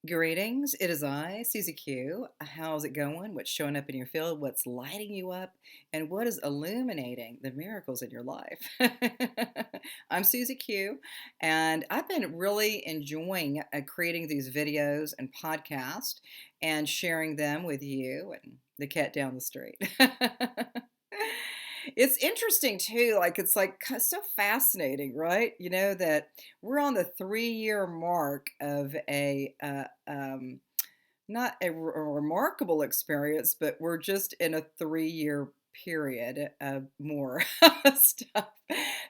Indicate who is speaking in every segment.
Speaker 1: Greetings, it is I, Susie Q. How's it going? What's showing up in your field? What's lighting you up? And what is illuminating the miracles in your life? I'm Susie Q, and I've been really enjoying creating these videos and podcasts and sharing them with you and the cat down the street. It's interesting too, like it's like so fascinating, right? That we're on the 3-year mark of not a remarkable experience, but we're just in a 3-year period of more stuff.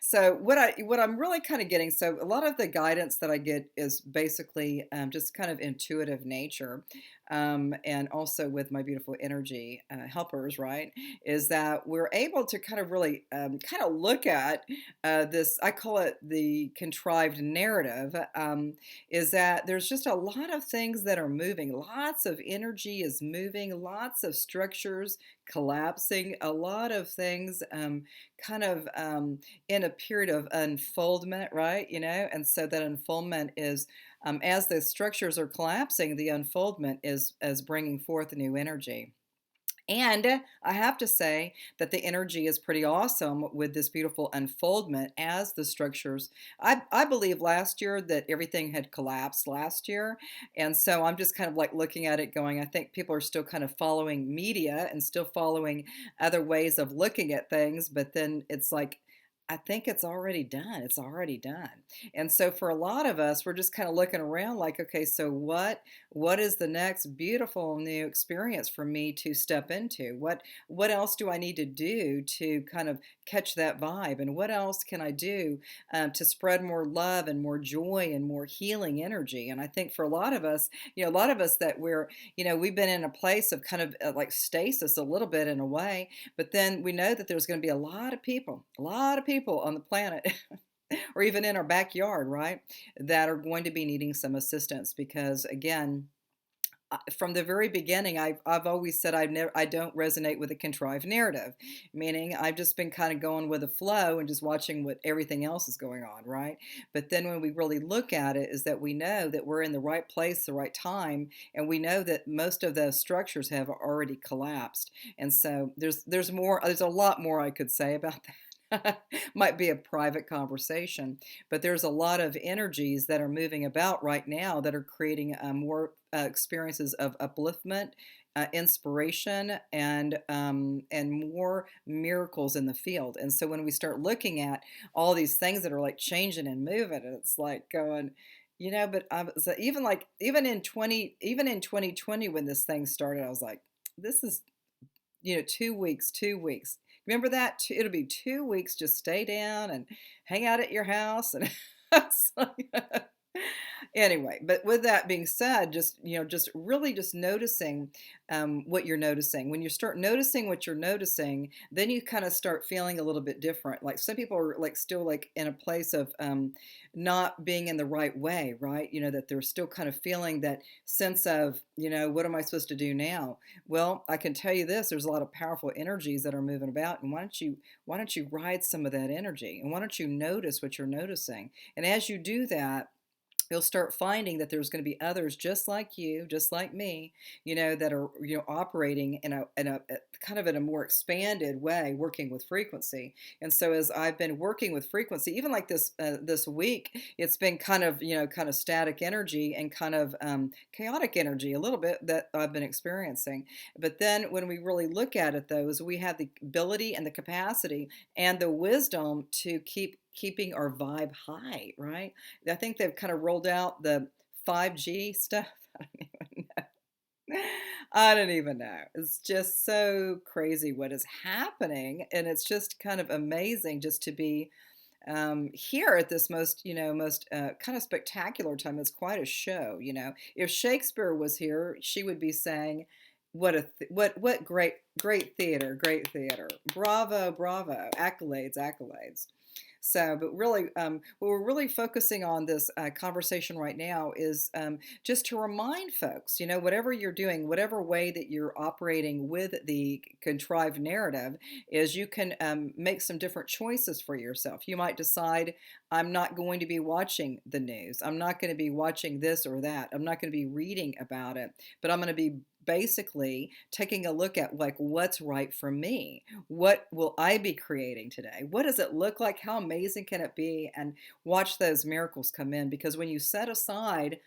Speaker 1: So what I'm really kind of getting, so a lot of the guidance that I get is basically just kind of intuitive nature, and also with my beautiful energy helpers, right? Is that we're able to kind of really kind of look at this. I call it the contrived narrative. Is that there's just a lot of things that are moving. Lots of energy is moving, lots of structures collapsing, a lot of things kind of in a period of unfoldment, right? And so that unfoldment is as the structures are collapsing, the unfoldment is as bringing forth new energy. And I have to say that the energy is pretty awesome with this beautiful unfoldment as the structures. I believe last year that everything had collapsed last year. And so I'm just kind of like looking at it going, I think people are still kind of following media and still following other ways of looking at things. But then it's like, I think it's already done. It's already done. And so for a lot of us, we're just kind of looking around like, okay, so what is the next beautiful new experience for me to step into? What else do I need to do to kind of catch that vibe? And what else can I do to spread more love and more joy and more healing energy? And I think for a lot of us, a lot of us that we've been in a place of kind of like stasis a little bit in a way, but then we know that there's going to be a lot of people on the planet or even in our backyard, right, that are going to be needing some assistance because, again, from the very beginning, I've always said I don't resonate with a contrived narrative, meaning I've just been kind of going with the flow and just watching what everything else is going on, right? But then when we really look at it, is that we know that we're in the right place, the right time, and we know that most of the structures have already collapsed. And so there's more, there's a lot more I could say about that. Might be a private conversation, but there's a lot of energies that are moving about right now that are creating more experiences of upliftment, inspiration, and more miracles in the field. And so when we start looking at all these things that are like changing and moving, and it's like going, but I was even in 2020 when this thing started, I was like, this is 2 weeks, 2 weeks. Remember that? It'll be 2 weeks. Just stay down and hang out at your house. And it's like, anyway, but with that being said, just really just noticing what you're noticing. When you start noticing what you're noticing, then you kind of start feeling a little bit different. Like some people are like still like in a place of not being in the right way, right? That they're still kind of feeling that sense of, what am I supposed to do now? Well, I can tell you this: there's a lot of powerful energies that are moving about, and why don't you ride some of that energy, and why don't you notice what you're noticing? And as you do that, you'll start finding that there's going to be others just like you, just like me, that are operating in a kind of in a more expanded way, working with frequency. And so as I've been working with frequency, even like this week, it's been kind of static energy and kind of chaotic energy a little bit that I've been experiencing. But then when we really look at it, though, is we have the ability and the capacity and the wisdom to keeping our vibe high, right? I think they've kind of rolled out the 5G stuff. I don't even know. I don't even know. It's just so crazy what is happening, and it's just kind of amazing just to be here at this most kind of spectacular time. It's quite a show. If Shakespeare was here, she would be saying, what great theater, bravo, bravo, accolades, accolades." So, but really, what we're really focusing on this conversation right now is just to remind folks, whatever you're doing, whatever way that you're operating with the contrived narrative, is you can make some different choices for yourself. You might decide, I'm not going to be watching the news. I'm not going to be watching this or that. I'm not going to be reading about it, but I'm going to be basically taking a look at like what's right for me. What will I be creating today? What does it look like? How amazing can it be? And watch those miracles come in, because when you set aside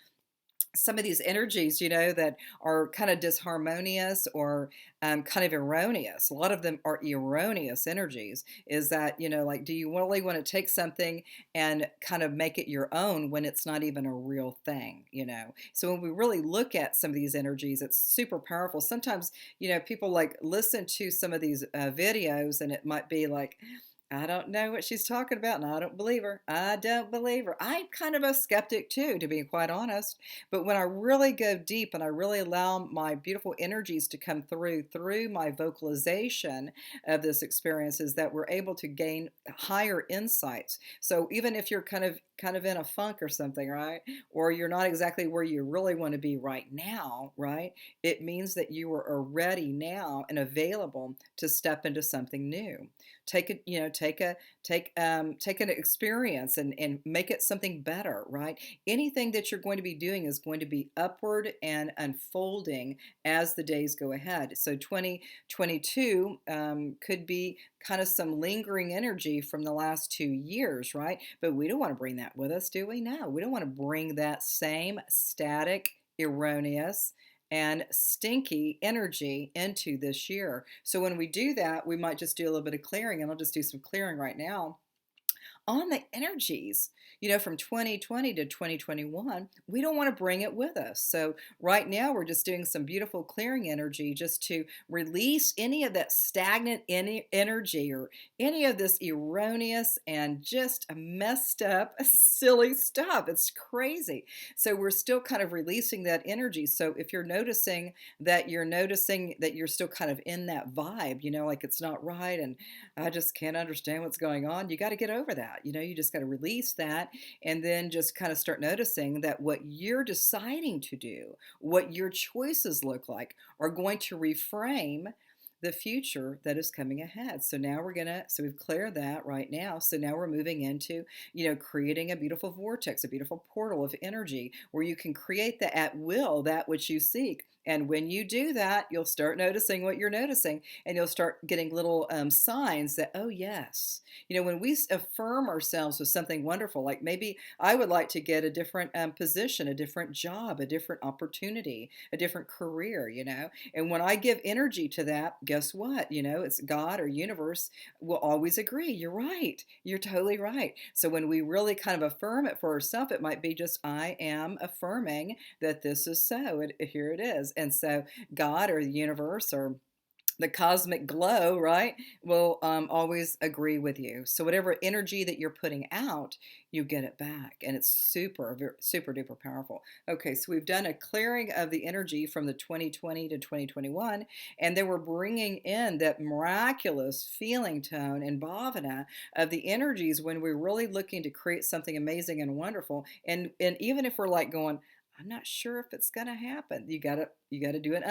Speaker 1: some of these energies, that are kind of disharmonious or kind of erroneous. A lot of them are erroneous energies. Is that, like, do you really want to take something and kind of make it your own when it's not even a real thing? So when we really look at some of these energies, it's super powerful. Sometimes, people like listen to some of these videos and it might be like, I don't know what she's talking about, and I don't believe her. I don't believe her. I'm kind of a skeptic too, to be quite honest. But when I really go deep and I really allow my beautiful energies to come through my vocalization of this experience, is that we're able to gain higher insights. So even if you're kind of in a funk or something, right? Or you're not exactly where you really want to be right now, right? It means that you are ready now and available to step into something new. Take it, take an experience and make it something better, right? Anything that you're going to be doing is going to be upward and unfolding as the days go ahead. So 2022 could be kind of some lingering energy from the last 2 years, right? But we don't want to bring that with us, do we? No, we don't want to bring that same static, erroneous, and stinky energy into this year. So when we do that, we might just do a little bit of clearing, and I'll just do some clearing right now on the energies, from 2020 to 2021. We don't want to bring it with us. So right now we're just doing some beautiful clearing energy just to release any of that stagnant energy or any of this erroneous and just messed up, silly stuff. It's crazy. So we're still kind of releasing that energy. So if you're noticing that you're still kind of in that vibe, like it's not right and I just can't understand what's going on, you got to get over that. You just got to release that and then just kind of start noticing that what you're deciding to do, what your choices look like, are going to reframe the future that is coming ahead. So now so we've cleared that right now. So now we're moving into, creating a beautiful vortex, a beautiful portal of energy where you can create the at will, that which you seek. And when you do that, you'll start noticing what you're noticing, and you'll start getting little signs that, oh, yes. When we affirm ourselves with something wonderful, like maybe I would like to get a different position, a different job, a different opportunity, a different career. And when I give energy to that, guess what? It's God or universe will always agree. You're right. You're totally right. So when we really kind of affirm it for ourselves, it might be just, I am affirming that this is so. Here it is. And so God or the universe or the cosmic glow, right, will always agree with you. So whatever energy that you're putting out, you get it back. And it's super duper powerful. Okay, so we've done a clearing of the energy from the 2020 to 2021. And then we're bringing in that miraculous feeling tone and bhavana of the energies when we're really looking to create something amazing and wonderful. And even if we're like going, I'm not sure if it's going to happen, you gotta do an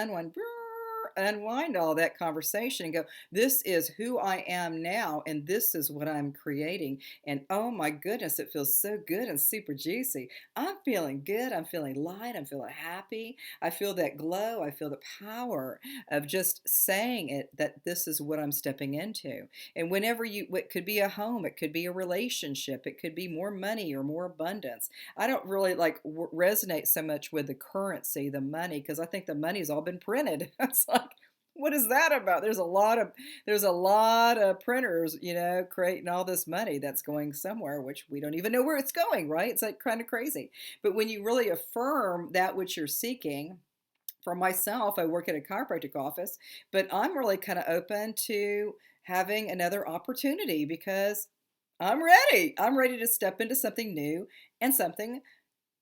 Speaker 1: unwind all that conversation and go, this is who I am now, and this is what I'm creating. And oh my goodness, it feels so good and super juicy. I'm feeling good. I'm feeling light. I'm feeling happy. I feel that glow. I feel the power of just saying it, that this is what I'm stepping into. And it could be a home, it could be a relationship, it could be more money or more abundance. I don't really like resonate so much with the currency, the money, because I think the money's all been printed. It's like, what is that about? There's a lot of printers, creating all this money that's going somewhere, which we don't even know where it's going, right? It's like kind of crazy. But when you really affirm that which you're seeking, for myself, I work at a chiropractic office, but I'm really kind of open to having another opportunity because I'm ready. I'm ready to step into something new and something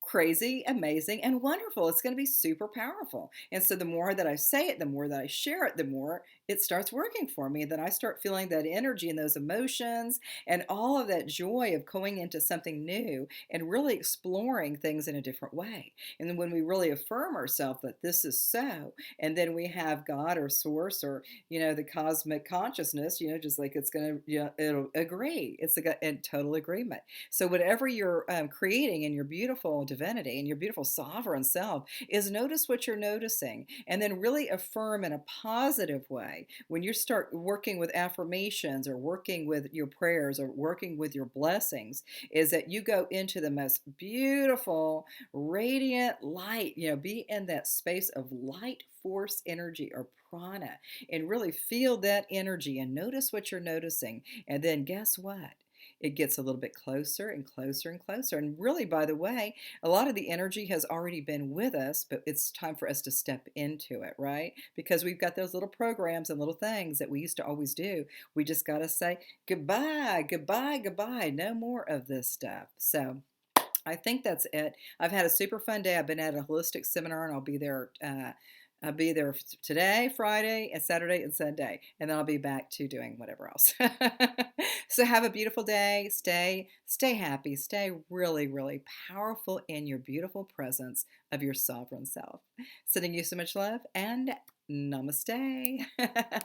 Speaker 1: crazy, amazing, and wonderful. It's going to be super powerful. And so the more that I say it, the more that I share it, the more it starts working for me. Then I start feeling that energy and those emotions and all of that joy of going into something new and really exploring things in a different way. And then when we really affirm ourselves that this is so, and then we have God or source or, the cosmic consciousness, just like it's going to, it'll agree. It's in total agreement. So whatever you're creating in your beautiful divinity and your beautiful sovereign self is notice what you're noticing and then really affirm in a positive way. When you start working with affirmations or working with your prayers or working with your blessings, is that you go into the most beautiful, radiant light, be in that space of light force energy or prana and really feel that energy and notice what you're noticing. And then guess what? It gets a little bit closer and closer and closer. And really, by the way, a lot of the energy has already been with us, but it's time for us to step into it, right? Because we've got those little programs and little things that we used to always do. We just got to say goodbye, goodbye, goodbye. No more of this stuff. So, I think that's it. I've had a super fun day. I've been at a holistic seminar, and I'll be there. Today, Friday, and Saturday, and Sunday, and then I'll be back to doing whatever else. So have a beautiful day. Stay happy. Stay really, really powerful in your beautiful presence of your sovereign self. Sending you so much love and namaste.